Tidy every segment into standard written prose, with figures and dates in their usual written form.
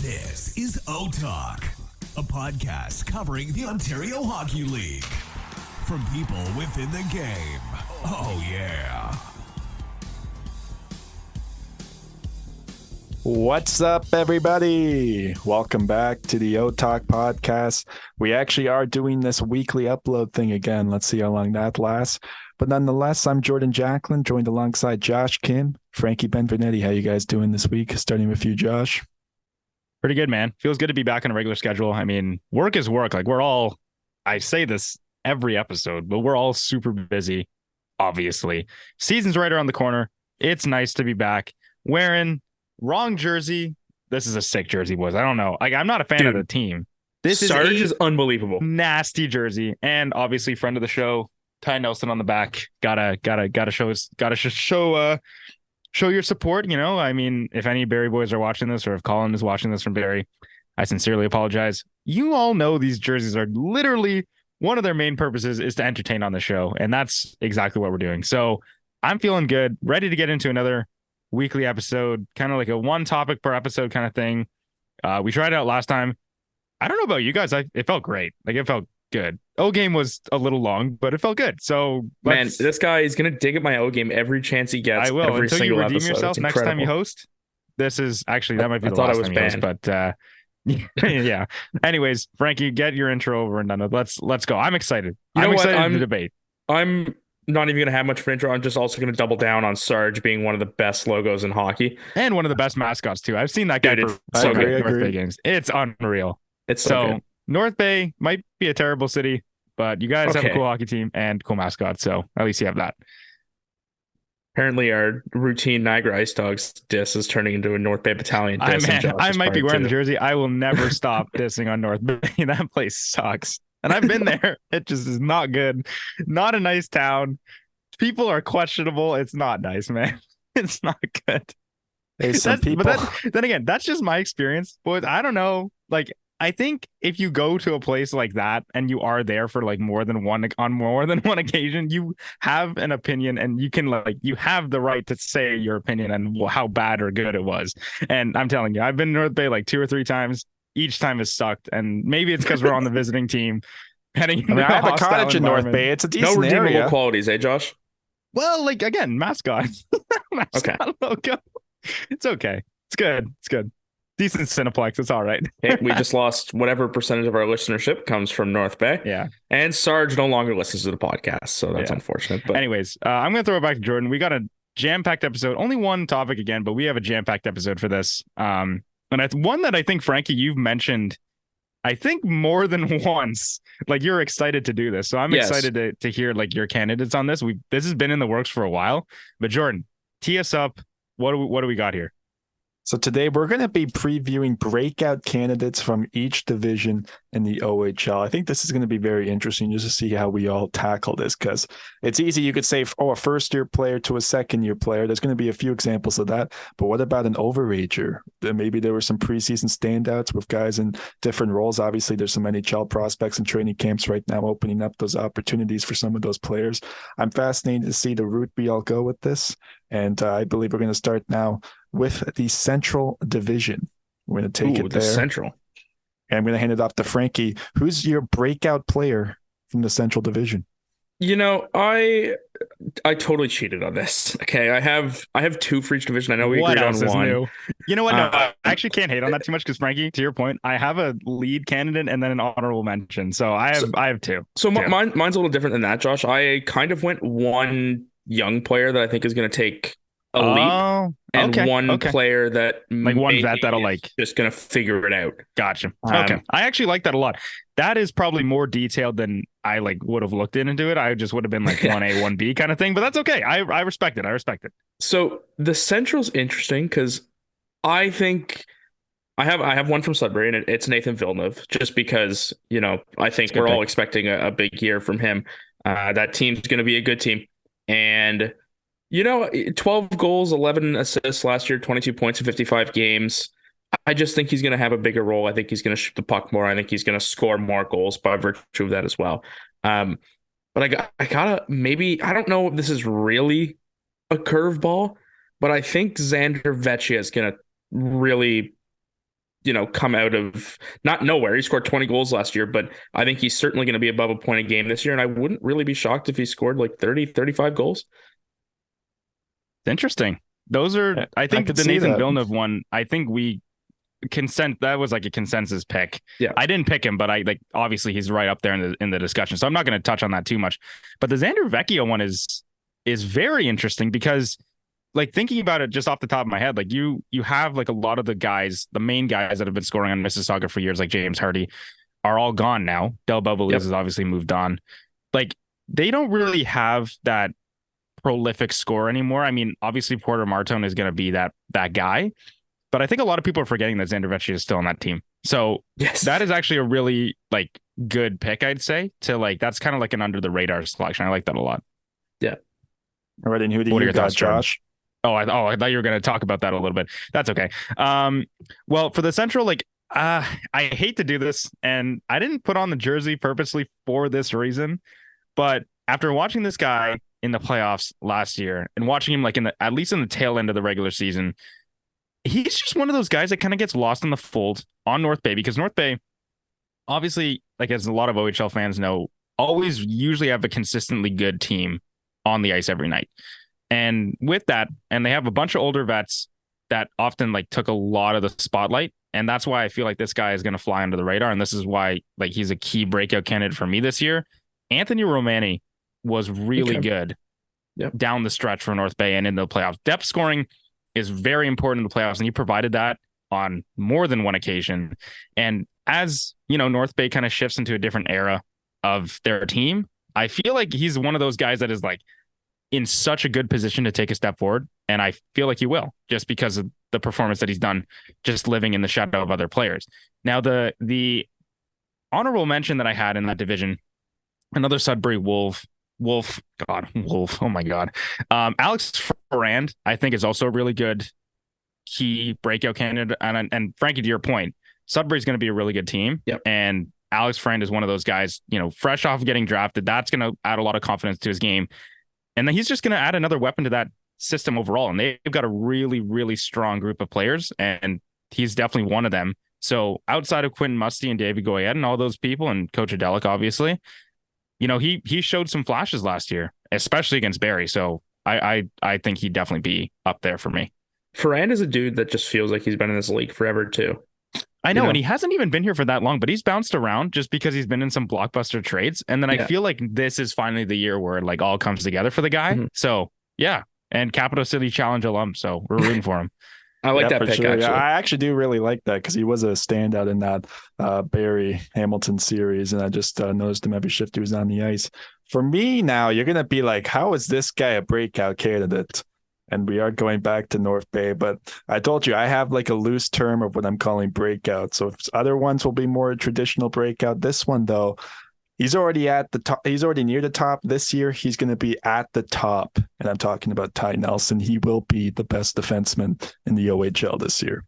This is O-Talk, a podcast covering the Ontario Hockey League. From people within the game. Oh, yeah. What's up, everybody? Welcome back to the O-Talk podcast. We actually are doing this weekly upload thing again. Let's see how long that lasts. But nonetheless, I'm Jordan Jacklin, joined alongside Josh Kim, Frankie Benvenuti. How you guys doing this week? Starting with you, Josh. Pretty good, man. Feels good to be back on a regular schedule. I mean, work is work. Like, I say this every episode, but we're all super busy, obviously. Season's right around the corner. It's nice to be back wearing wrong jersey. This is a sick jersey, boys. I don't know. Like, I'm not a fan of the team. This Sarge is unbelievable. Nasty jersey. And obviously friend of the show, Ty Nelson on the back. Gotta show your support. You know, I mean, if any Barrie boys are watching this, or if Colin is watching this from Barrie, I sincerely apologize. You all know these jerseys are literally one of their main purposes is to entertain on the show. And that's exactly what we're doing. So I'm feeling good, ready to get into another weekly episode, kind of like a one topic per episode kind of thing. We tried it out last time. I don't know about you guys. It felt great. Like, it felt good. O game was a little long, but it felt good. So man, this guy is gonna dig at my O game every chance he gets. I will every until single you redeem episode. yourself next time you host. This is actually that might be the last time you host, but yeah. Anyways, Frankie, get your intro over and done with. Let's go. I'm excited. I'm excited to debate. I'm not even gonna have much of an intro. I'm just also gonna double down on Sarge being one of the best logos in hockey and one of the best mascots too. I've seen that guy for so good. North Bay games. It's unreal. It's so good. North Bay might be a terrible city, but you guys have a cool hockey team and cool mascot, so at least you have that. Apparently, our routine Niagara Ice Dogs diss is turning into a North Bay Battalion diss. I might be wearing the jersey. I will never stop dissing on North Bay. That place sucks. And I've been there. It just is not good. Not a nice town. People are questionable. It's not nice, man. It's not good. There's some people. But then again, that's just my experience. But I don't know. Like, I think if you go to a place like that and you are there for like more than one occasion, you have an opinion and you have the right to say your opinion and how bad or good it was. And I'm telling you, I've been to North Bay like 2 or 3 times. Each time has sucked. And maybe it's because we're on the visiting team. I have a cottage in North Bay. It's a decent redeemable qualities, eh, Josh? Well, like, again, mascot. Okay. Logo. It's okay. It's good. Decent Cineplex. It's all right. Hey, we just lost whatever percentage of our listenership comes from North Bay. Yeah. And Sarge no longer listens to the podcast, so that's unfortunate. But anyways, I'm going to throw it back to Jordan. We got a jam-packed episode. Only one topic again, but we have a jam-packed episode for this. And it's one that I think, Frankie, you've mentioned, I think more than once. Like, you're excited to do this. So I'm excited to hear like your candidates on this. This has been in the works for a while. But Jordan, tee us up. What do we got here? So today we're going to be previewing breakout candidates from each division in the OHL. I think this is going to be very interesting just to see how we all tackle this, because it's easy. You could say, a first-year player to a second-year player. There's going to be a few examples of that. But what about an overager? Maybe there were some preseason standouts with guys in different roles. Obviously, there's some NHL prospects and training camps right now opening up those opportunities for some of those players. I'm fascinated to see the route we all go with this. And I believe we're going to start now with the Central Division. We're going to take it there. Central. And I'm going to hand it off to Frankie. Who's your breakout player from the Central Division? You know, I totally cheated on this. Okay, I have 2 for each division. I know we agreed on one. New? You know what? No, I actually can't hate on that too much because, Frankie, to your point, I have a lead candidate and then an honorable mention. So I have 2. So mine's a little different than that, Josh. I kind of went one young player that I think is going to take a leap, and one player that like one vet that'll like just going to figure it out. Gotcha. Okay, I actually like that a lot. That is probably more detailed than I like would have looked into it. I just would have been like 1A, 1B kind of thing, but that's okay. I respect it. So the Central's interesting because I think I have one from Sudbury, and it's Nathan Villeneuve, just because, you know, I think we're all expecting a big year from him. That team's going to be a good team. And, you know, 12 goals, 11 assists last year, 22 points in 55 games. I just think he's going to have a bigger role. I think he's going to shoot the puck more. I think he's going to score more goals by virtue of that as well. But I gotta, maybe, I don't know if this is really a curveball, but I think Xander Vecchia is going to really come out of not nowhere. He scored 20 goals last year, but I think he's certainly going to be above a point a game this year. And I wouldn't really be shocked if he scored like 30, 35 goals. It's interesting. Those are, I think the Nathan Villeneuve one, I think we that was like a consensus pick. Yeah. I didn't pick him, but obviously he's right up there in the discussion. So I'm not going to touch on that too much. But the Xander Vecchio one is very interesting because, like, thinking about it just off the top of my head, like you have like a lot of the main guys that have been scoring on Mississauga for years, like James Hardy, are all gone now. Del Beverly has obviously moved on. Like, they don't really have that prolific score anymore. I mean, obviously Porter Martone is going to be that guy, but I think a lot of people are forgetting that Xander Vecchio is still on that team. So that is actually a really like good pick, I'd say. That's kind of like an under the radar selection. I like that a lot. Yeah. All right, and who do you got, Josh? Oh, I thought you were going to talk about that a little bit. That's okay. Well, for the Central, I hate to do this, and I didn't put on the jersey purposely for this reason, but after watching this guy in the playoffs last year and watching him at least in the tail end of the regular season, he's just one of those guys that kind of gets lost in the fold on North Bay, because North Bay, obviously, like as a lot of OHL fans know, always usually have a consistently good team on the ice every night. And with that, and they have a bunch of older vets that often took a lot of the spotlight. And that's why I feel like this guy is going to fly under the radar. And this is why he's a key breakout candidate for me this year. Anthony Romani was really good down the stretch for North Bay and in the playoffs. Depth scoring is very important in the playoffs, and he provided that on more than one occasion. And as North Bay kind of shifts into a different era of their team, I feel like he's one of those guys that is in such a good position to take a step forward. And I feel like he will, just because of the performance that he's done, just living in the shadow of other players. Now, the honorable mention that I had in that division, another Sudbury Wolf. Oh my God. Alex Ferrand, I think, is also a really good key breakout candidate. And Frankie, to your point, Sudbury's going to be a really good team. Yep. And Alex Ferrand is one of those guys, fresh off getting drafted. That's going to add a lot of confidence to his game. And then he's just going to add another weapon to that system overall. And they've got a really, really strong group of players, and he's definitely one of them. So outside of Quentin Musty and David Goyette and all those people, and Coach Adelic, obviously, he showed some flashes last year, especially against Barrie. So I think he'd definitely be up there for me. Ferrand is a dude that just feels like he's been in this league forever too. I know, and he hasn't even been here for that long, but he's bounced around just because he's been in some blockbuster trades. And then I feel like this is finally the year where it all comes together for the guy. Mm-hmm. So yeah, and Capital City Challenge alum, so we're rooting for him. I like that pick, sure. actually. I actually do really like that because he was a standout in that Barrie Hamilton series, and I just noticed him every shift he was on the ice. For me now, you're going to be like, how is this guy a breakout candidate? And we are going back to North Bay, but I told you I have a loose term of what I'm calling breakout. So if other ones will be more traditional breakout. This one, though, he's already at the top. He's already near the top this year. He's going to be at the top. And I'm talking about Ty Nelson. He will be the best defenseman in the OHL this year.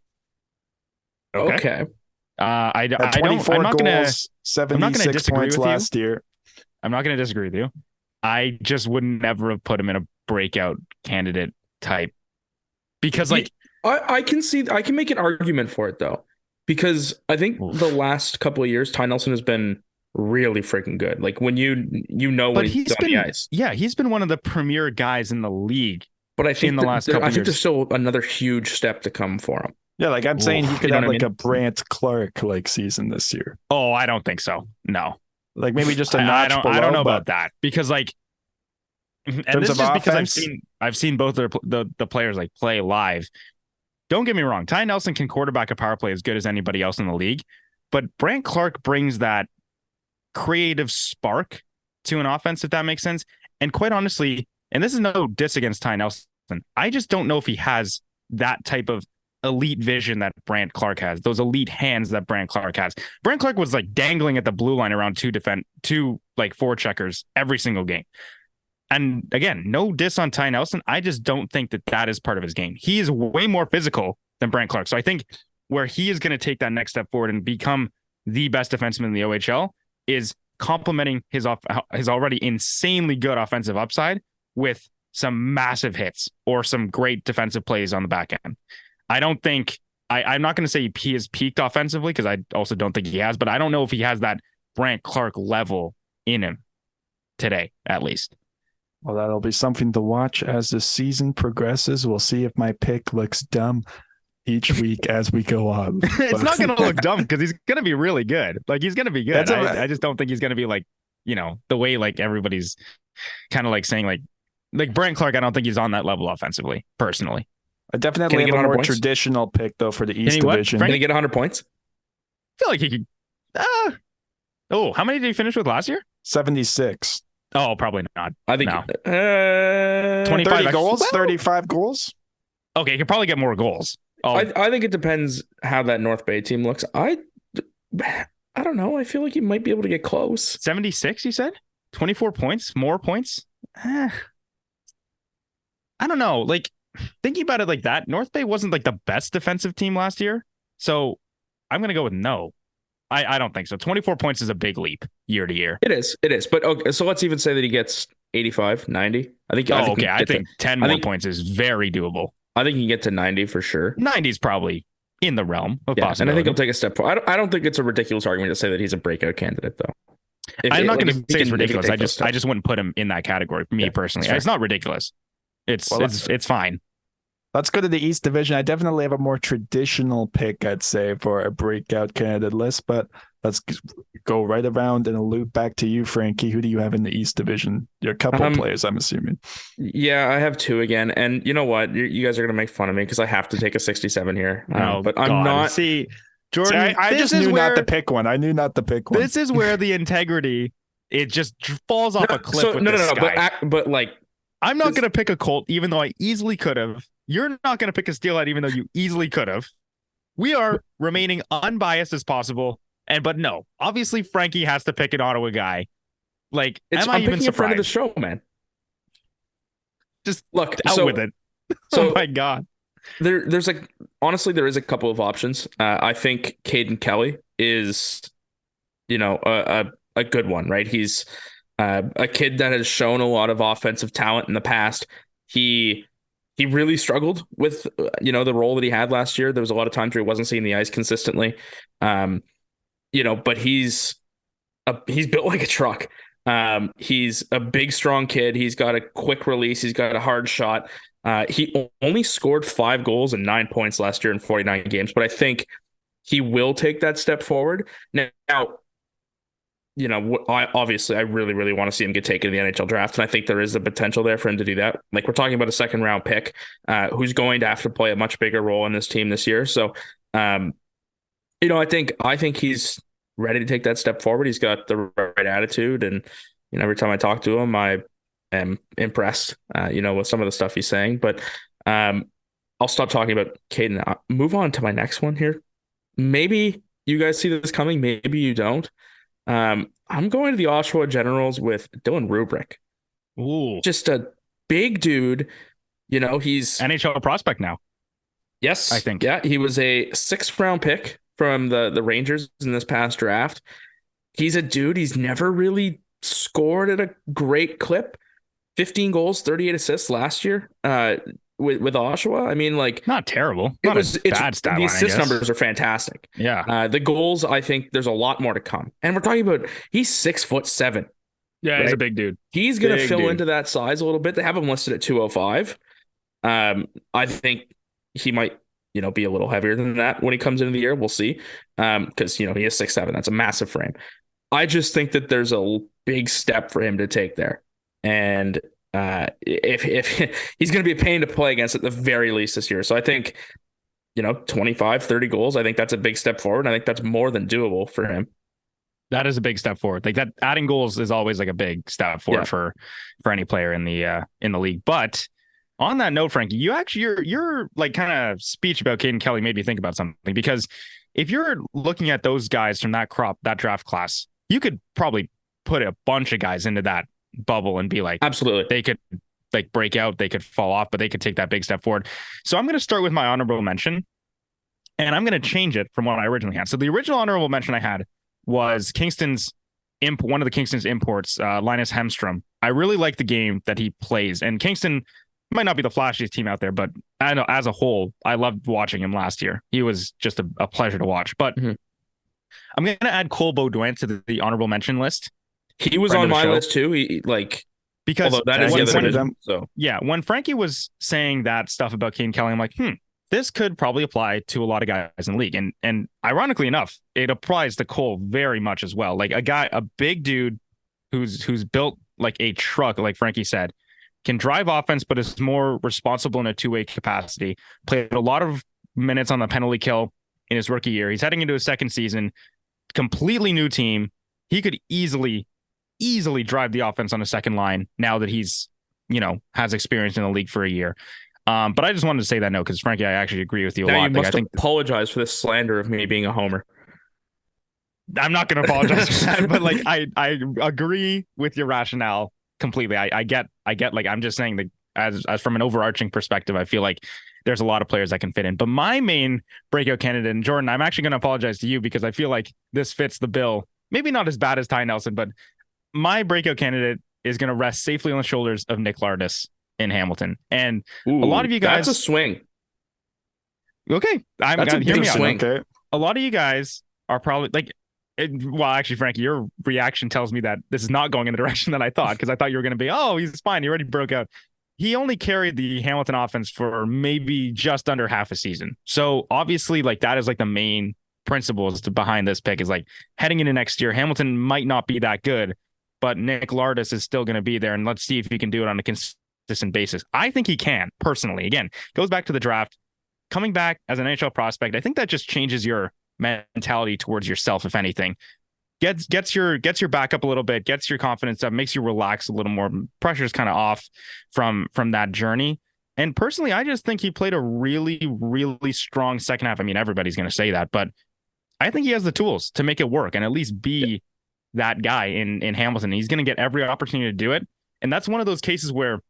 Okay. I'm not 24 goals, gonna, 76 points last year. I'm not going to disagree with you. I just would never have put him in a breakout candidate type, because I can make an argument for it though, because I think the last couple of years Ty Nelson has been really freaking good. When when he's on the ice. Yeah, he's been one of the premier guys in the league. But I think in the last couple of years, there's still another huge step to come for him. Yeah, I'm saying he could have a Brant Clark season this year. Oh, I don't think so. No. Maybe just a notch below. I don't know about that, because and this is just because I've seen both the players play live. Don't get me wrong, Ty Nelson can quarterback a power play as good as anybody else in the league, but Brant Clark brings that creative spark to an offense, if that makes sense. And quite honestly, and this is no diss against Ty Nelson, I just don't know if he has that type of elite vision that Brant Clark has, those elite hands that Brant Clark has. Brant Clark was dangling at the blue line around two forecheckers every single game. And again, no diss on Ty Nelson. I just don't think that is part of his game. He is way more physical than Brant Clark. So I think where he is going to take that next step forward and become the best defenseman in the OHL is complementing his already insanely good offensive upside with some massive hits or some great defensive plays on the back end. I don't think I'm not going to say he has peaked offensively because I also don't think he has, but I don't know if he has that Brandt Clark level in him today, at least. Well, that'll be something to watch as the season progresses. We'll see if my pick looks dumb each week as we go on. It's not going to look dumb because he's going to be really good. Like, he's going to be good. I just don't think he's going to be like, the way like everybody's kind of like saying like Brandt Clark. I don't think he's on that level offensively, personally. I definitely have a more points? traditional pick though for the East Division. Can he get 100 points? I feel like he could. How many did he finish with last year? 76. Oh, probably not. I think 25 30 goals, 35 goals. Okay, he could probably get more goals. I think it depends how that North Bay team looks. I don't know. I feel like he might be able to get close. 76, you said? 24 points? More points? I don't know. Like, thinking about it like that, North Bay wasn't like the best defensive team last year. So I'm going to go with no. I don't think so. 24 points is a big leap year to year. It is. But okay, so let's even say that he gets 85, 90. I think 10 more points is very doable. I think he can get to 90 for sure. 90 is probably in the realm of possibility. And I think he'll take a step forward. I don't think it's a ridiculous argument to say that he's a breakout candidate, though. I'm not going to say it's ridiculous. I just wouldn't put him in that category. Me personally, it's not ridiculous. It's fine. Let's go to the East Division. I definitely have a more traditional pick, I'd say, for a breakout candidate list, but let's go right around and a loop back to you, Frankie. Who do you have in the East Division? Your couple of players, I'm assuming. Yeah, I have two again. And you know what? You guys are going to make fun of me because I have to take a 67 here. But I'm not. See, Jordan, I just knew not to pick one. I knew not to pick one. This is where the integrity, it just falls off a cliff with this guy. But like, I'm not going to pick a Colt, even though I easily could have. You're not going to pick a steelhead, even though you easily could have. We are remaining unbiased as possible. But no, obviously Frankie has to pick an Ottawa guy. Like, I'm even surprised? A friend of the show, man. Just look out with it. Oh my God. There's honestly, there is a couple of options. I think Caden Kelly is, a good one, right? He's a kid that has shown a lot of offensive talent in the past. He really struggled with, the role that he had last year. There was a lot of times where he wasn't seeing the ice consistently. But he's built like a truck. He's a big, strong kid. He's got a quick release. He's got a hard shot. He only scored 5 goals and 9 points last year in 49 games, but I think he will take that step forward. Now, I really, really want to see him get taken in the NHL draft. And I think there is the potential there for him to do that. Like, we're talking about a 2nd round pick who's going to have to play a much bigger role in this team this year. So, I think he's ready to take that step forward. He's got the right attitude. And, every time I talk to him, I am impressed, with some of the stuff he's saying. But I'll stop talking about Caden. I'll move on to my next one here. Maybe you guys see this coming. Maybe you don't. I'm going to the Oshawa Generals with Dylan Rubrick. Ooh. Just a big dude. He's NHL prospect now. Yes, I think. Yeah, he was a 6th round pick from the Rangers in this past draft. He's a dude. He's never really scored at a great clip. 15 goals, 38 assists last year with Oshawa. I mean, like, not terrible. Not a bad stat line. The assist numbers are fantastic. Yeah. The goals, I think there's a lot more to come. And we're talking about, he's 6'7". Yeah, right? He's a big dude. He's going to fill into that size a little bit. They have him listed at 205. I think he might, be a little heavier than that when he comes into the year. We'll see. Because, he is 6'7". That's a massive frame. I just think that there's a big step for him to take there. And if he's going to be a pain to play against at the very least this year. So I think, 25, 30 goals, I think that's a big step forward. I think that's more than doable for him. That is a big step forward. Like, that adding goals is always like a big step forward for any player in the league. But on that note, Frankie, your like kind of speech about Caden Kelly made me think about something, because if you're looking at those guys from that draft class, you could probably put a bunch of guys into that bubble and be like, absolutely, they could like break out, they could fall off, but they could take that big step forward. So I'm going to start with my honorable mention, and I'm going to change it from what I originally had. So the original honorable mention I had was one of the Kingston's imports, Linus Hemstrom. I really like the game that he plays, and Kingston might not be the flashiest team out there, but I know as a whole, I loved watching him last year. He was just a pleasure to watch. But I'm going to add Cole Beaudoin to the honorable mention list. He was on my list too. Because although that is the other division. So yeah, when Frankie was saying that stuff about Kane Kelly, I'm like, this could probably apply to a lot of guys in the league. And ironically enough, it applies to Cole very much as well. Like a big dude who's built like a truck, like Frankie said, can drive offense, but is more responsible in a two-way capacity. Played a lot of minutes on the penalty kill in his rookie year. He's heading into his second season, completely new team. He could easily drive the offense on a second line now that he's, has experience in the league for a year. But I just wanted to say that note because Frankie, I actually agree with you a lot. You must apologize for this slander of me being a homer. I'm not going to apologize for that, but like I agree with your rationale completely. I get like I'm just saying that as from an overarching perspective, I feel like there's a lot of players that can fit in. But my main breakout candidate, and Jordan, I'm actually going to apologize to you because I feel like this fits the bill. Maybe not as bad as Ty Nelson, but my breakout candidate is going to rest safely on the shoulders of Nick Lardis in Hamilton. And a lot of you guys... That's a swing. Okay. That's a big swing. A lot of you guys are probably like... Well, actually, Frankie, your reaction tells me that this is not going in the direction that I thought, because I thought you were going to be, oh, he's fine. He already broke out. He only carried the Hamilton offense for maybe just under half a season. So obviously, like that is like the main principles behind this pick is like heading into next year, Hamilton might not be that good, but Nick Lardis is still going to be there. And let's see if he can do it on a consistent basis. I think he can personally. Again, goes back to the draft, coming back as an NHL prospect. I think that just changes your mentality towards yourself, if anything. Gets your back up a little bit, gets your confidence up, makes you relax a little more. Pressure's kind of off from that journey. And personally, I just think he played a really, really strong second half. I mean, everybody's going to say that, but I think he has the tools to make it work and at least be that guy in Hamilton. He's going to get every opportunity to do it. And that's one of those cases where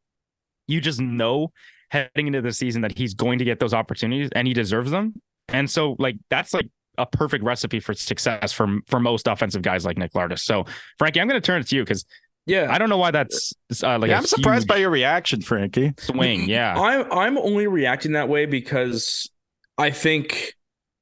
you just know heading into the season that he's going to get those opportunities and he deserves them. And so like, that's like a perfect recipe for success for most offensive guys like Nick Lardis. So Frankie, I'm going to turn it to you because I don't know why that's like I'm surprised by your reaction, Frankie. Swing. Yeah. I'm only reacting that way because I think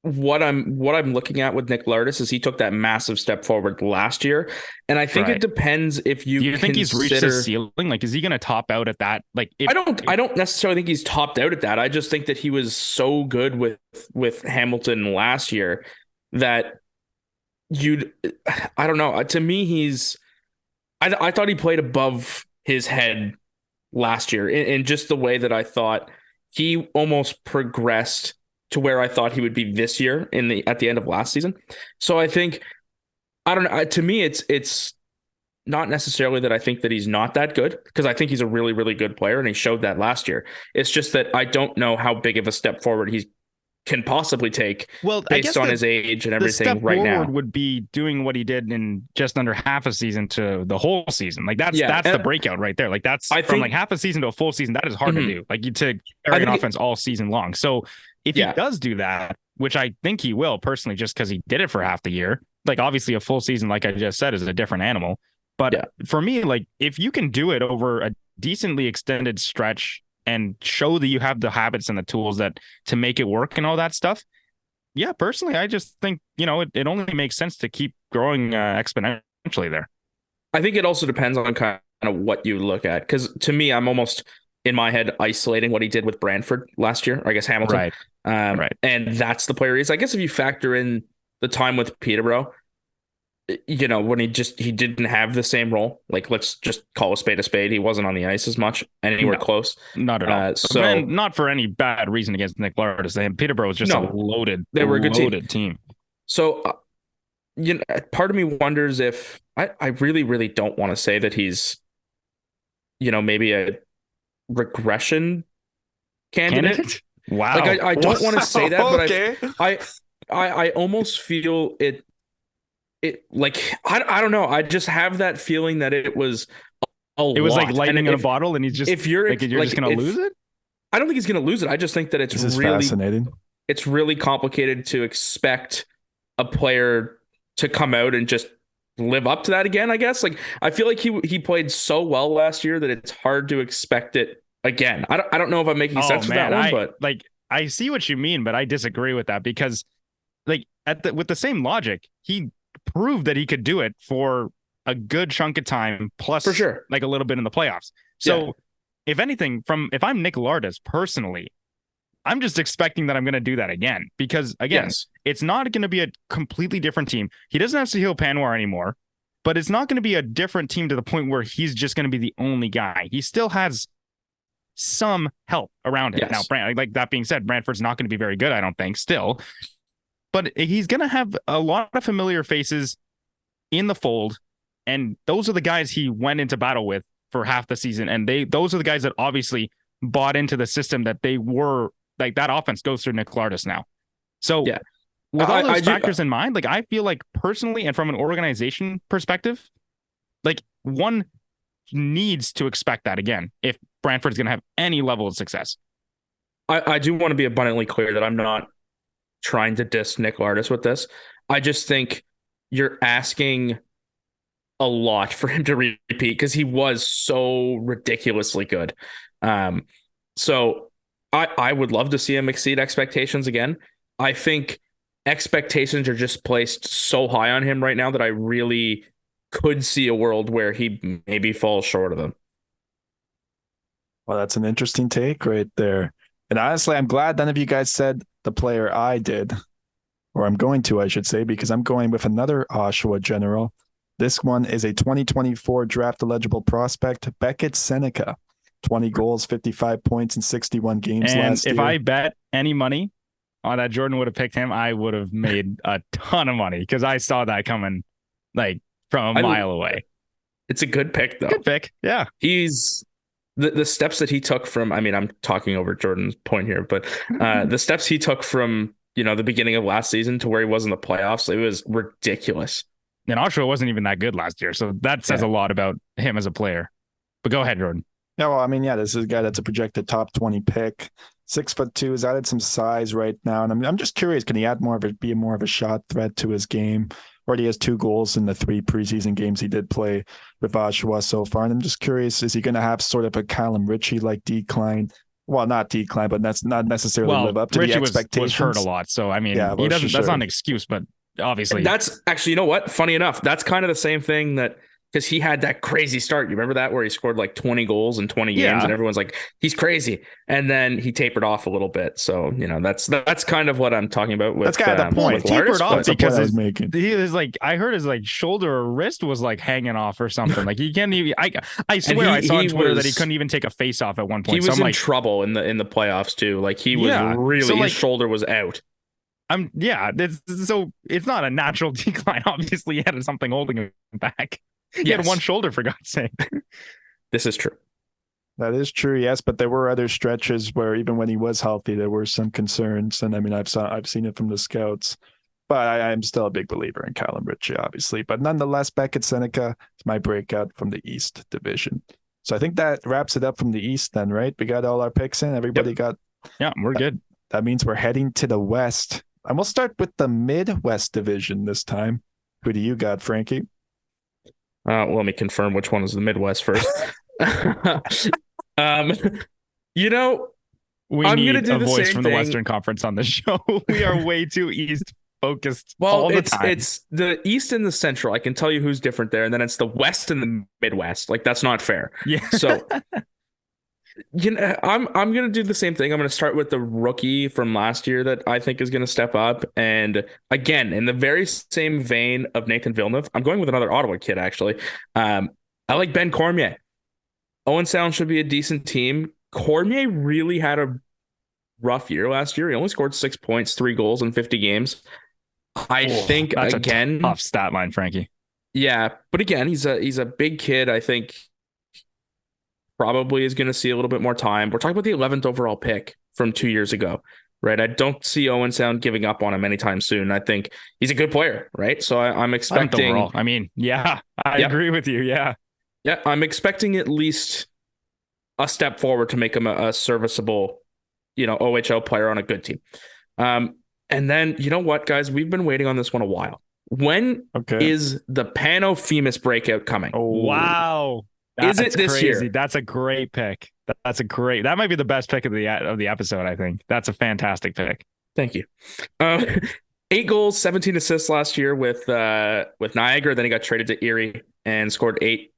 what I'm looking at with Nick Lardis is he took that massive step forward last year. And I think it depends if you do you think he's reached his ceiling? Like, is he going to top out at that? Like, I don't necessarily think he's topped out at that. I just think that he was so good with Hamilton last year that I don't know. To me, I thought he played above his head last year in just the way that I thought he almost progressed to where I thought he would be this year at the end of last season. So I think, I don't know. To me, it's not necessarily that I think that he's not that good, because I think he's a really, really good player and he showed that last year. It's just that I don't know how big of a step forward he can possibly take based on his age and everything right now. The step forward would be doing what he did in just under half a season to the whole season. Like that's the breakout right there. Like that's from like half a season to a full season. That is hard to do. Like to carry an offense all season long. So if he does do that, which I think he will personally, just because he did it for half the year, like obviously a full season, like I just said, is a different animal. But for me, like if you can do it over a decently extended stretch and show that you have the habits and the tools that to make it work and all that stuff. Yeah, personally, I just think, it only makes sense to keep growing exponentially there. I think it also depends on kind of what you look at. Because to me, I'm almost in my head isolating what he did with Brantford last year, or I guess Hamilton. Right. And that's the player he is. I guess if you factor in the time with Peterborough, when he didn't have the same role, like let's just call a spade. He wasn't on the ice as much anywhere close. Not at all. So not for any bad reason against Nick Lardis. Peterborough was just a loaded team. So, part of me wonders if I really, really don't want to say that he's, maybe a regression candidate. Wow. Like I don't want to say that, but I almost feel it like I don't know. I just have that feeling that it was like lightning in a bottle, and he's just you're just gonna lose it. I don't think he's gonna lose it. I just think that it's really fascinating. It's really complicated to expect a player to come out and just live up to that again. I guess like I feel like he played so well last year that it's hard to expect it again. I don't know if I'm making sense with that one, but I see what you mean, but I disagree with that because with the same logic, he proved that he could do it for a good chunk of time, plus for sure, like a little bit in the playoffs. So if anything, if I'm Nick Lardis personally, I'm just expecting that I'm going to do that again because again, it's not going to be a completely different team. He doesn't have Sahil Panwar anymore, but it's not going to be a different team to the point where he's just going to be the only guy. He still has some help around him. Yes. Now, like that being said, Brantford's not going to be very good, I don't think, still. But he's going to have a lot of familiar faces in the fold, and those are the guys he went into battle with for half the season, and those are the guys that obviously bought into the system that they were like that offense goes through Nick Lardis now. So with all those factors in mind, like I feel like personally and from an organization perspective, like one needs to expect that again if Brantford's going to have any level of success. I do want to be abundantly clear that I'm not trying to diss Nick Lardis with this. I just think you're asking a lot for him to repeat because he was so ridiculously good. So I would love to see him exceed expectations again. I think expectations are just placed so high on him right now that I really could see a world where he maybe falls short of them. Well, that's an interesting take right there. And honestly, I'm glad none of you guys said the player I did, or I'm going to, I should say, because I'm going with another Oshawa general. This one is a 2024 draft eligible prospect, Beckett Seneca. 20 goals, 55 points in 61 games last year. And if I bet any money on that Jordan would have picked him, I would have made a ton of money because I saw that coming like from a mile away. It's a good pick, though. Good pick. Yeah. He's the steps that he took from, I mean, I'm talking over Jordan's point here, but the steps he took from, the beginning of last season to where he was in the playoffs, it was ridiculous. And Oshawa wasn't even that good last year. So that says a lot about him as a player. But go ahead, Jordan. Yeah, well, I mean, this is a guy that's a projected top 20 pick. 6'2", has added some size right now. And I'm just curious, can he add be more of a shot threat to his game? Already has 2 goals in the 3 preseason games he did play with Oshawa so far. And I'm just curious, is he going to have sort of a Callum Ritchie-like decline? Well, not decline, but that's not necessarily live up to Ritchie the expectations. Was hurt a lot. So, I mean, he doesn't. That's not an excuse, but obviously. That's actually, you know what? Funny enough, that's kind of the same thing that, because he had that crazy start. You remember that where he scored like 20 goals in 20 games and everyone's like, he's crazy. And then he tapered off a little bit. So, that's kind of what I'm talking about with. That's kind of the point. He tapered off because he was like, I heard his like shoulder or wrist was like hanging off or something. Like he can't even, I swear I saw on Twitter that he couldn't even take a face off at one point. He was in trouble in the playoffs too. Like he was really, his shoulder was out. So it's not a natural decline. Obviously he had something holding him back. He had one shoulder, for God's sake. This is true. That is true, yes. But there were other stretches where even when he was healthy, there were some concerns. And I mean, I've seen it from the scouts. But I'm still a big believer in Callum Ritchie, obviously. But nonetheless, Beckett Seneca is my breakout from the East Division. So I think that wraps it up from the East then, right? We got all our picks in. Everybody got... Yeah, we're good. That means we're heading to the West. And we'll start with the Midwest Division this time. Who do you got, Frankie? Let me confirm which one is the Midwest first. We I'm need gonna do a the voice same from thing. the Western Conference on the show. We are way too East focused. Well, all the time. It's the East and the Central. I can tell you who's different there, and then it's the West and the Midwest. Like that's not fair. Yeah. So I'm gonna do the same thing. I'm gonna start with the rookie from last year that I think is gonna step up. And again, in the very same vein of Nathan Villeneuve, I'm going with another Ottawa kid, actually. I like Ben Cormier. Owen Sound should be a decent team. Cormier really had a rough year last year. He only scored 6 points, 3 goals in 50 games. I think that's again, a tough stat line, Frankie. Yeah, but again, he's a big kid. I think probably is going to see a little bit more time. We're talking about the 11th overall pick from 2 years ago, right? I don't see Owen Sound giving up on him anytime soon. I think he's a good player, right? So I'm expecting. Overall. I mean, I agree with you. Yeah, I'm expecting at least a step forward to make him a serviceable, OHL player on a good team. And then you know what, guys? We've been waiting on this one a while. When is the Pano Femus breakout coming? Oh, wow. Is it this crazy. year? That's a great pick. That's a great. That might be the best pick of the episode. I think that's a fantastic pick. Thank you. 8 goals, 17 assists last year with Niagara. Then he got traded to Erie and scored 8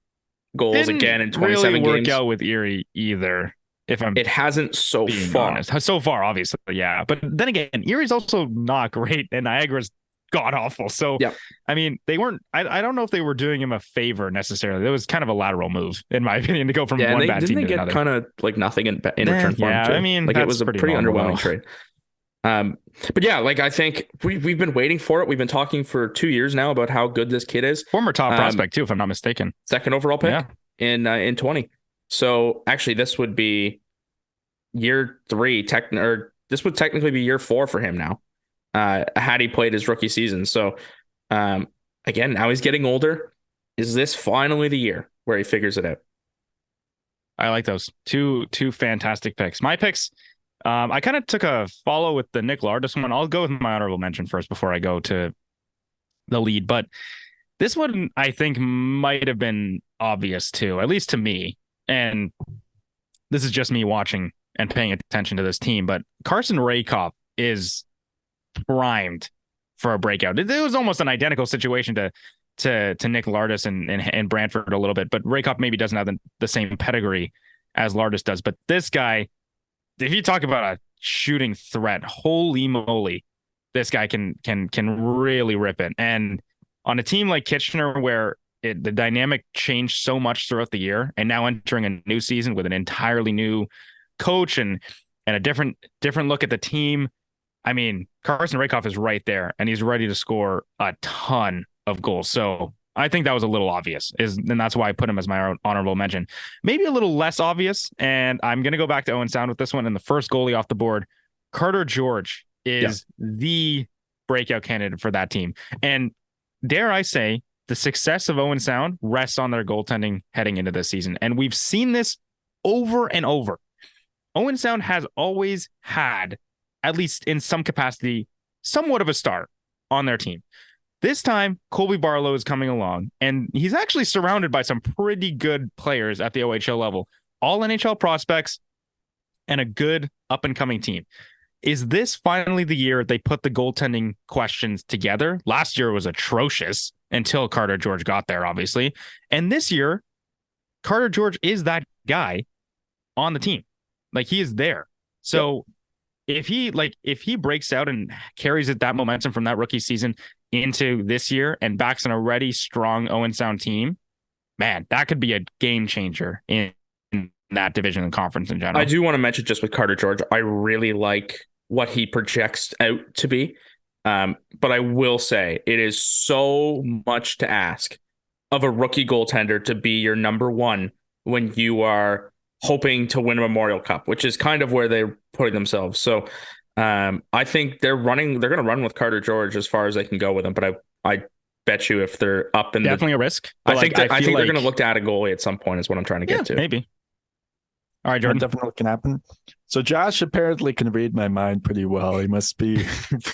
goals again in 27 really work games. out with Erie either. It hasn't so far. Honest. So far, obviously, yeah. But then again, Erie's also not great, and Niagara's god awful. So, yeah. I mean, they weren't. I don't know if they were doing him a favor necessarily. It was kind of a lateral move, in my opinion, to go from one bad team to another. Didn't they get kind of like nothing in return for him? Too? I mean, like it was a pretty underwhelming trade. But yeah, like I think we've been waiting for it. We've been talking for 2 years now about how good this kid is. Former top prospect too, if I'm not mistaken. Second overall pick in 20. So actually, this would be year 3. This would technically be year 4 for him now. Had he played his rookie season. So again, now he's getting older. Is this finally the year where he figures it out? I like those two fantastic picks. My picks. I kind of took a follow with the Nick Lardis one. I'll go with my honorable mention first before I go to the lead. But this one, I think, might have been obvious too, at least to me. And this is just me watching and paying attention to this team. But Carson Rehkopf is primed for a breakout. It was almost an identical situation to Nick Lardis and Brantford a little bit. But Rehkopf maybe doesn't have the same pedigree as Lardis does. But this guy, if you talk about a shooting threat, holy moly, this guy can really rip it. And on a team like Kitchener, where the dynamic changed so much throughout the year, and now entering a new season with an entirely new coach and a different look at the team. I mean, Carson Rehkopf is right there, and he's ready to score a ton of goals. So I think that was a little obvious, and that's why I put him as my honorable mention. Maybe a little less obvious, and I'm going to go back to Owen Sound with this one. And the first goalie off the board, Carter George, is the breakout candidate for that team. And dare I say, the success of Owen Sound rests on their goaltending heading into this season. And we've seen this over and over. Owen Sound has always had, at least in some capacity, somewhat of a star on their team. This time, Colby Barlow is coming along, and he's actually surrounded by some pretty good players at the OHL level, all NHL prospects, and a good up-and-coming team. Is this finally the year they put the goaltending questions together? Last year was atrocious until Carter George got there, obviously. And this year, Carter George is that guy on the team. Like, he is there. So if he breaks out and carries it, that momentum from that rookie season into this year and backs an already strong Owen Sound team, man, that could be a game changer in that division and conference in general. I do want to mention just with Carter George, I really like what he projects out to be. But I will say it is so much to ask of a rookie goaltender to be your number one when you are hoping to win a Memorial Cup, which is kind of where they're putting themselves. So I think they're going to run with Carter George as far as they can go with him. But I bet you if they're up in definitely a risk. I think they're going to look to add a goalie at some point is what I'm trying to get to. Maybe. All right, Jordan. That definitely can happen. So Josh apparently can read my mind pretty well. He must be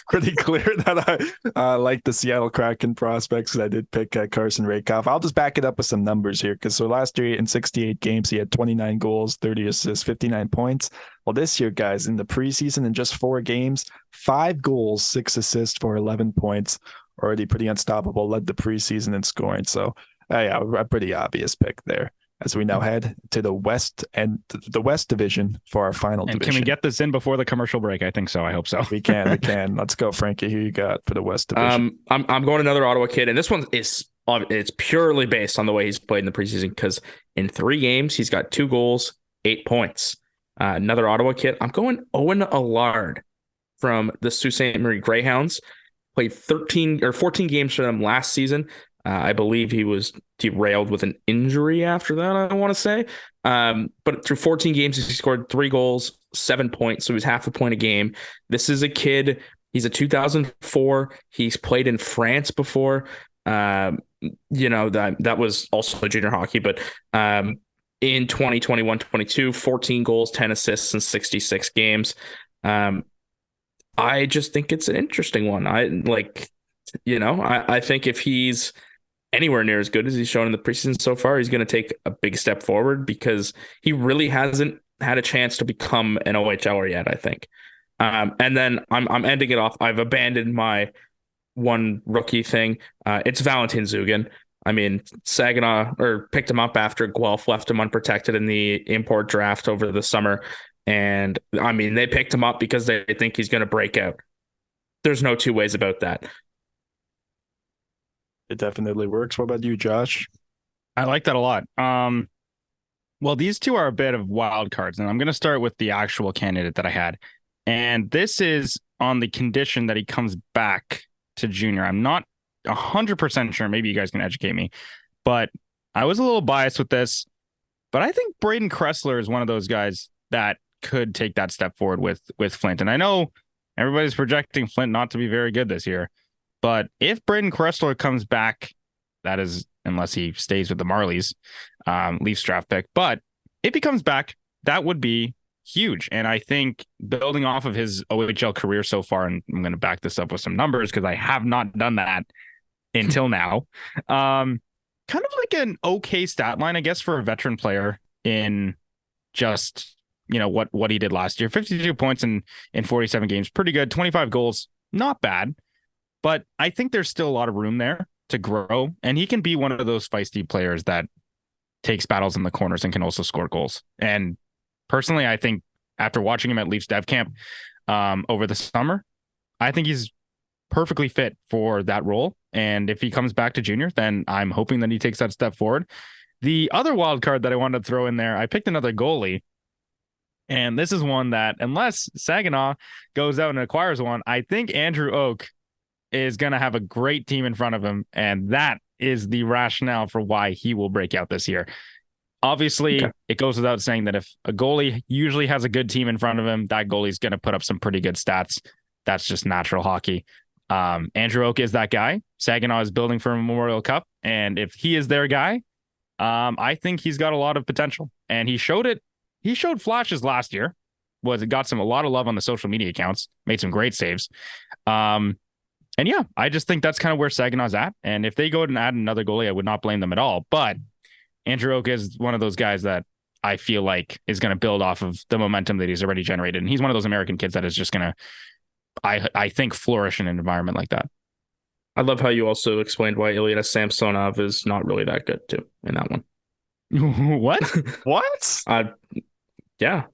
pretty clear that I like the Seattle Kraken prospects. I did pick Carson Rehkopf. I'll just back it up with some numbers here. Because so last year in 68 games, he had 29 goals, 30 assists, 59 points. Well, this year, guys, in the preseason, in just 4 games, 5 goals, 6 assists for 11 points. Already pretty unstoppable. Led the preseason in scoring. So yeah, a pretty obvious pick there. As we now head to the West and the West Division for our final division. Can we get this in before the commercial break? I think so. I hope so. We can. Let's go, Frankie. Who you got for the West Division? I'm going another Ottawa kid, and this one it's purely based on the way he's played in the preseason because in 3 games he's got 2 goals, 8 points. Another Ottawa kid. I'm going Owen Allard from the Sault Ste. Marie Greyhounds. Played 14 games for them last season. I believe he was derailed with an injury after that, I want to say. But through 14 games, he scored 3 goals, 7 points. So he's half a point a game. This is a kid. He's a 2004. He's played in France before. That was also junior hockey. But in 2021-22, 14 goals, 10 assists in 66 games. I just think it's an interesting one. I think if he's anywhere near as good as he's shown in the preseason so far, he's going to take a big step forward because he really hasn't had a chance to become an OHLer yet, I think. And then I'm ending it off. I've abandoned my one rookie thing. It's Valentin Zugin. I mean, Saginaw picked him up after Guelph left him unprotected in the import draft over the summer. And I mean, they picked him up because they think he's going to break out. There's no two ways about that. It definitely works. What about you, Josh? I like that a lot. Well, these two are a bit of wild cards, and I'm going to start with the actual candidate that I had. And this is on the condition that he comes back to junior. I'm not 100% sure. Maybe you guys can educate me, but I was a little biased with this. But I think Braden Kressler is one of those guys that could take that step forward with Flint. And I know everybody's projecting Flint not to be very good this year, but if Braden Kressler comes back, that is, unless he stays with the Marlies, Leafs draft pick. But if he comes back, that would be huge. And I think building off of his OHL career so far, and I'm going to back this up with some numbers because I have not done that until now. Kind of like an okay stat line, I guess, for a veteran player in just, what he did last year. 52 points in 47 games. Pretty good. 25 goals. Not bad. But I think there's still a lot of room there to grow. And he can be one of those feisty players that takes battles in the corners and can also score goals. And personally, I think after watching him at Leafs Dev Camp over the summer, I think he's perfectly fit for that role. And if he comes back to junior, then I'm hoping that he takes that step forward. The other wild card that I wanted to throw in there, I picked another goalie. And this is one that, unless Saginaw goes out and acquires one, I think Andrew Oak is going to have a great team in front of him. And that is the rationale for why he will break out this year. Obviously, It goes without saying that if a goalie usually has a good team in front of him, that goalie's going to put up some pretty good stats. That's just natural hockey. Andrew Oak is that guy. Saginaw is building for a Memorial Cup. And if he is their guy, I think he's got a lot of potential. And he showed it. He showed flashes last year. Got a lot of love on the social media accounts. Made some great saves. And yeah, I just think that's kind of where Saginaw's at. And if they go and add another goalie, I would not blame them at all. But Andrew Oak is one of those guys that I feel like is going to build off of the momentum that he's already generated. And he's one of those American kids that is just going to, I think, flourish in an environment like that. I love how you also explained why Ilya Samsonov is not really that good too in that one. What? What? Yeah,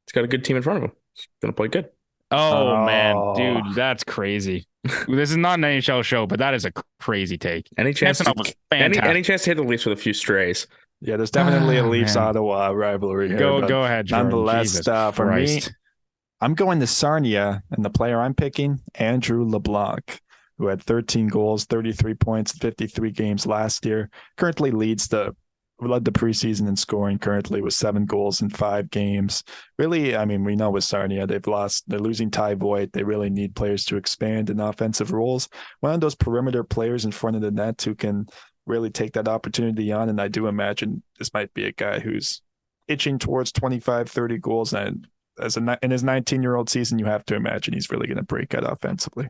he's got a good team in front of him. He's going to play good. Oh, man, dude, that's crazy. This is not an NHL show, but that is a crazy take. Any chance to hit the Leafs with a few strays? Yeah, there's definitely a Leafs Ottawa rivalry here. Go ahead, Jordan. Nonetheless, for me, I'm going to Sarnia, and the player I'm picking, Andrew LeBlanc, who had 13 goals, 33 points, 53 games last year. Currently led the preseason in scoring currently with 7 goals in 5 games. Really, I mean, we know with Sarnia, they're losing Ty Voigt. They really need players to expand in offensive roles. One of those perimeter players in front of the net who can really take that opportunity on. And I do imagine this might be a guy who's itching towards 25, 30 goals. And in his 19-year-old season, you have to imagine he's really going to break out offensively.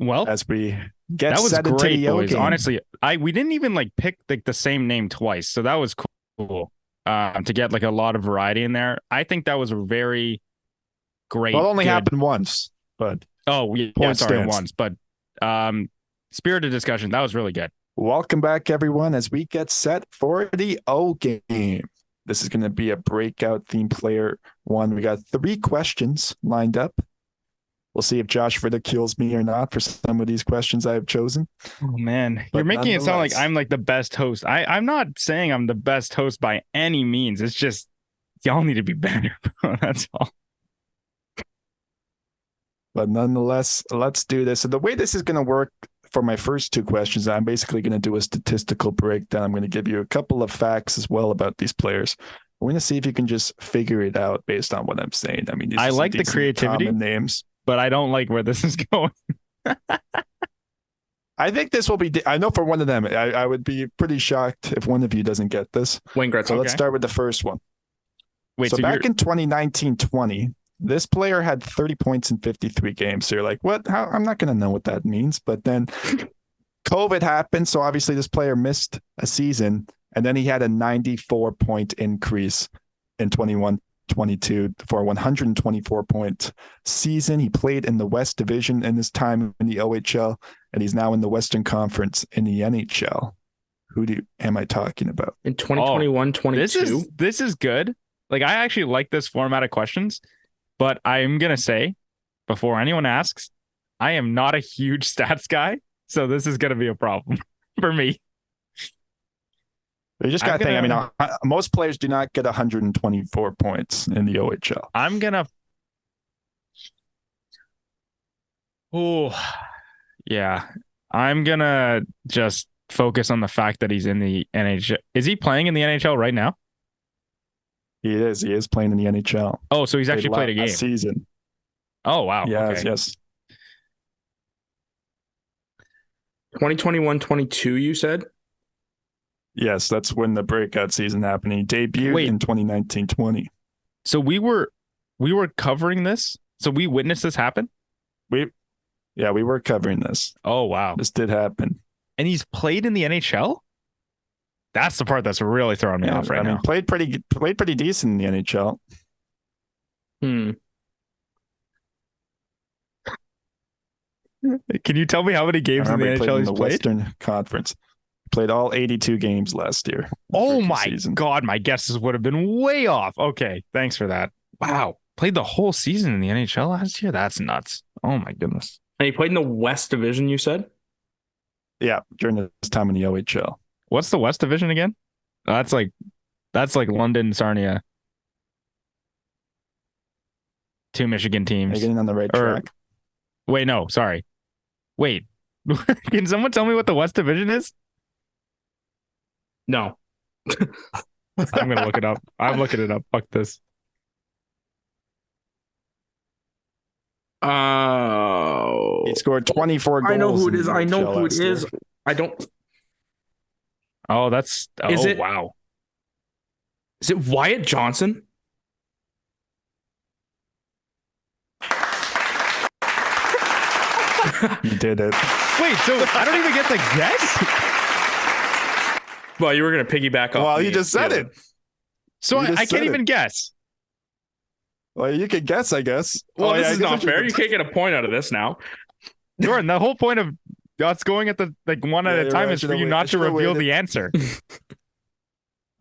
Well, as we get that was set great, into the boys. game. Honestly, we didn't even pick the same name twice, so that was cool. To get a lot of variety in there. I think that was a very great. Well, it only happened once, but once. But spirited discussion. That was really good. Welcome back, everyone, as we get set for the O game. This is going to be a breakout theme player one. We got 3 questions lined up. We'll see if Josh ridicules me or not for some of these questions I have chosen. Oh, man. You're making it sound like I'm the best host. I'm not saying I'm the best host by any means. It's just y'all need to be better. That's all. But nonetheless, let's do this. So the way this is going to work for my first 2 questions, I'm basically going to do a statistical breakdown. I'm going to give you a couple of facts as well about these players. We're going to see if you can just figure it out based on what I'm saying. I mean, I like the creativity names, but I don't like where this is going. I think this will be. I know for one of them, I would be pretty shocked if one of you doesn't get this. Wayne Gretzky. So let's start with the first one. Wait, so back in 2019-20, this player had 30 points in 53 games. So you're like, what? How? I'm not going to know what that means. But then COVID happened, so obviously this player missed a season, and then he had a 94-point increase in 21-22 for a 124-point season. He played in the West Division in his time in the OHL, and he's now in the Western Conference in the NHL. Am I talking about? In 2021-22? This is good. Like, I actually like this format of questions, but I'm going to say, before anyone asks, I am not a huge stats guy, so this is going to be a problem for me. You just got to think, I mean, most players do not get 124 points in the OHL. I'm going to... Oh, yeah. I'm going to just focus on the fact that he's in the NHL. Is he playing in the NHL right now? He is. He is playing in the NHL. Oh, so he's actually played a game. Season. Oh, wow. Yes, okay. yes. 2021-22, you said? Yes, that's when the breakout season happened. He debuted in 2019-20. So we were covering this? So we witnessed this happen? We were covering this. Oh, wow. This did happen. And he's played in the NHL? That's the part that's really throwing me off right now. Played pretty decent in the NHL. Can you tell me how many games in the NHL he's played? Western Conference. Played all 82 games last year. Oh my God, my guesses would have been way off. Okay, thanks for that. Wow. Played the whole season in the NHL last year? That's nuts. Oh my goodness. And he played in the West Division, you said? Yeah, during his time in the OHL. What's the West Division again? That's like London, Sarnia. Two Michigan teams. Are you getting on the right track? Wait, no, sorry. Wait. Can someone tell me what the West Division is? No. I'm gonna look it up. I'm looking it up. Fuck this. Oh. He scored 24 goals. I know who it is. I know who it is. I don't. Oh, that's. Is it? Wow. Is it Wyatt Johnson? You did it. Wait, so I don't even get to guess? Well, you were going to piggyback off. Well, you just said it. So I can't even guess. Well, you can guess, I guess. Well, this is not fair. You can't get a point out of this now. Jordan, the whole point of us going at the one at a time is for you not to reveal the answer.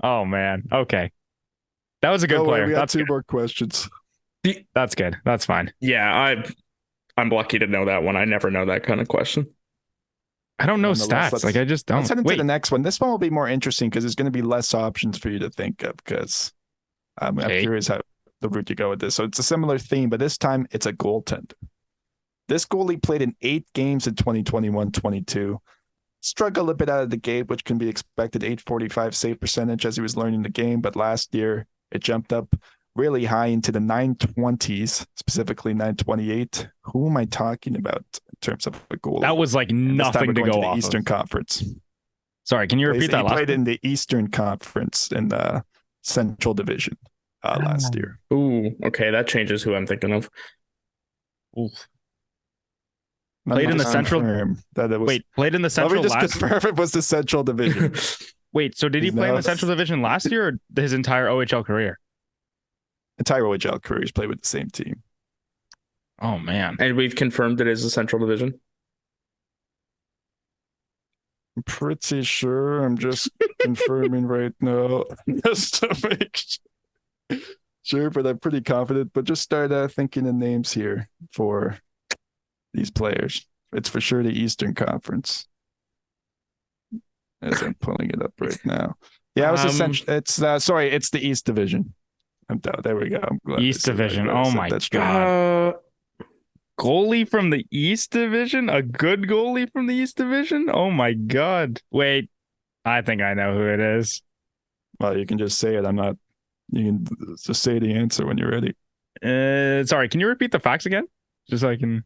Oh, man. Okay. That was a good player. We got That's two good. more questions. That's good. That's fine. Yeah, I'm lucky to know that one. I never know that kind of question. I don't know stats. I just don't. Let's head into the next one. This one will be more interesting because there's going to be less options for you to think of because I'm curious how the route you go with this. So it's a similar theme, but this time it's a goaltender. This goalie played in 8 games in 2021-22. Struggled a bit out of the gate, which can be expected. .845 save percentage as he was learning the game, but last year it jumped up really high into the 920s, specifically 928. Who am I talking about in terms of a goalie? That was like nothing to go off Eastern Conference. Sorry, can you repeat that? He played in the Eastern Conference in the Central Division last year. Ooh, okay, that changes who I'm thinking of. Oof. Played in the Central. Played in the Central. Let me just confirm it was the Central Division. Wait, so did he play in the Central Division last year or his entire OHL career? Entire OHL career, he's played with the same team. Oh, man. And we've confirmed it is the Central Division? I'm pretty sure. I'm just confirming right now just to make sure, but I'm pretty confident. But just start thinking of names here for these players. It's for sure the Eastern Conference. As I'm pulling it up right now. Yeah, it's the East Division. There we go. East Division. Oh my God. Goalie from the East Division? A good goalie from the East Division? Oh my God. Wait, I think I know who it is. Well, you can just say it. You can just say the answer when you're ready. Sorry, can you repeat the facts again? Just so I can.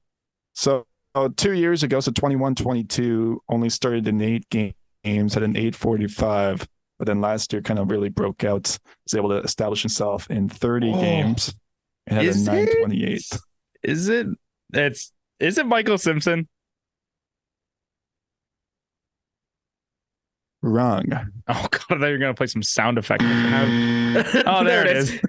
So 2 years ago, so 21-22, only started in 8 games, had an .845. But then last year kind of really broke out. Was able to establish himself in 30 games and had a 928. Is it Michael Simpson? wrong. Oh God, I thought you were gonna play some sound effect. Oh, there it is.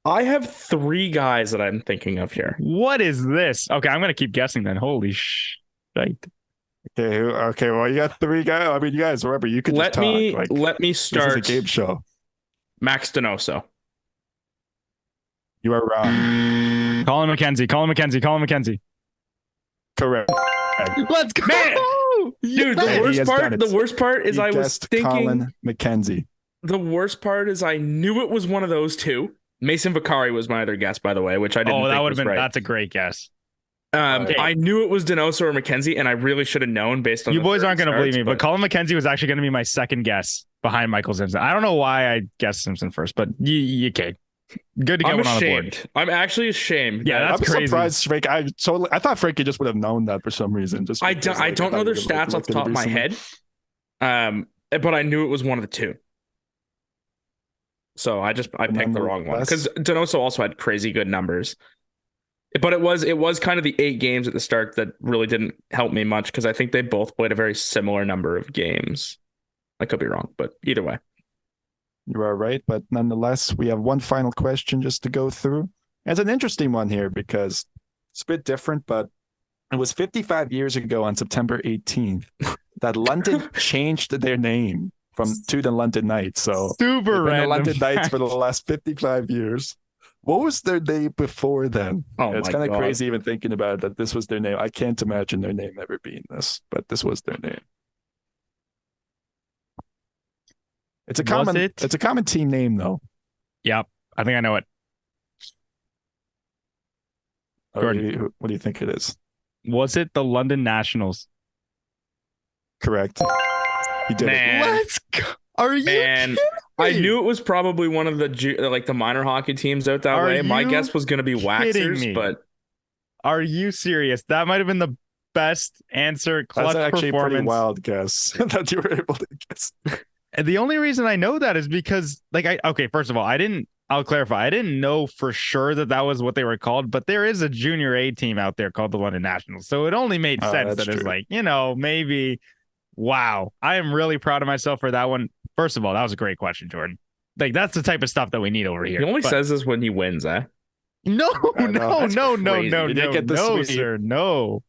I have 3 guys that I'm thinking of here. What is this? Okay, I'm gonna keep guessing then. Holy shit. Okay. Well, you got 3 guys. I mean, you guys, remember, you could just talk. Let me start. This is a game show. Max Donoso. You are wrong. Colin McKenzie. Correct. Let's go. Man! Dude, the worst part is I was thinking Colin McKenzie. The worst part is I knew it was one of those 2. Mason Vicari was my other guess, by the way, which I didn't think was right. That's a great guess. I knew it was Donoso or McKenzie, and I really should have known based on you boys aren't going to believe me, but Colin McKenzie was actually going to be my second guess behind Michael Simpson. I don't know why I guessed Simpson first, but you okay. Good to get one on the board. I'm actually ashamed. Yeah, that's crazy. Surprised, Frank. I thought Frankie just would have known that for some reason. Just I don't know their stats off the top of my head, but I knew it was one of the 2. So I picked the wrong one because Donoso also had crazy good numbers. But it was kind of the 8 games at the start that really didn't help me much because I think they both played a very similar number of games. I could be wrong, but either way. You are right, but nonetheless, we have one final question just to go through. It's an interesting one here because it's a bit different, but it was 55 years ago on September 18th that London changed their name to the London Knights. So super random. The London Knights for the last 55 years. What was their name before then? It's kind of crazy even thinking about it, that this was their name. I can't imagine their name ever being this, but this was their name. It's a common team name, though. Yep, I think I know it. What do you think it is? Was it the London Nationals? Correct. You did it. Let's go. Are you kidding me? I knew it was probably one of the minor hockey teams out that way. My guess was going to be Waxers, but are you serious? That might have been the best answer. Clutch That's actually performance. a pretty wild guess that you were able to guess. And the only reason I know that is because, first of all, I'll clarify. I didn't know for sure that was what they were called, but there is a junior A team out there called the London Nationals. So it only made sense that it's like, maybe, wow. I am really proud of myself for that one. First of all, that was a great question, Jordan. Like, that's the type of stuff that we need over here. He only says this when he wins, eh? No, sir. No.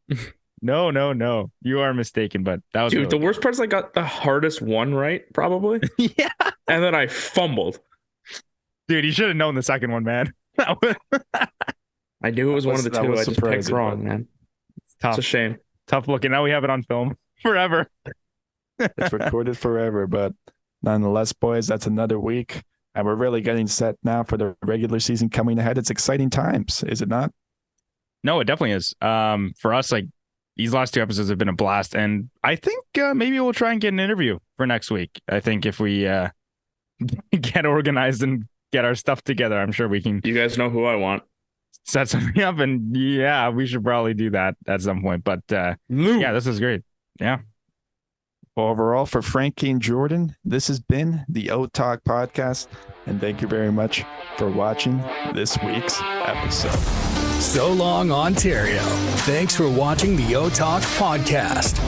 No. You are mistaken, but that was the worst part is I got the hardest one right, probably. Yeah. And then I fumbled. Dude, you should have known the second one, man. I knew it was one of the 2. I just picked wrong, man. It's tough. It's a shame. Tough looking. Now we have it on film forever. It's recorded forever, but nonetheless, boys, that's another week. And we're really getting set now for the regular season coming ahead. It's exciting times, is it not? No, it definitely is. For us, like, these last 2 episodes have been a blast. And I think maybe we'll try and get an interview for next week. I think if we get organized and get our stuff together, I'm sure we can. You guys know who I want. Set something up. And yeah, we should probably do that at some point. But yeah, this is great. Yeah. Overall, for Frankie and Jordan, this has been the O-Talk podcast, and thank you very much for watching this week's episode. So long, Ontario. Thanks for watching the O-Talk podcast.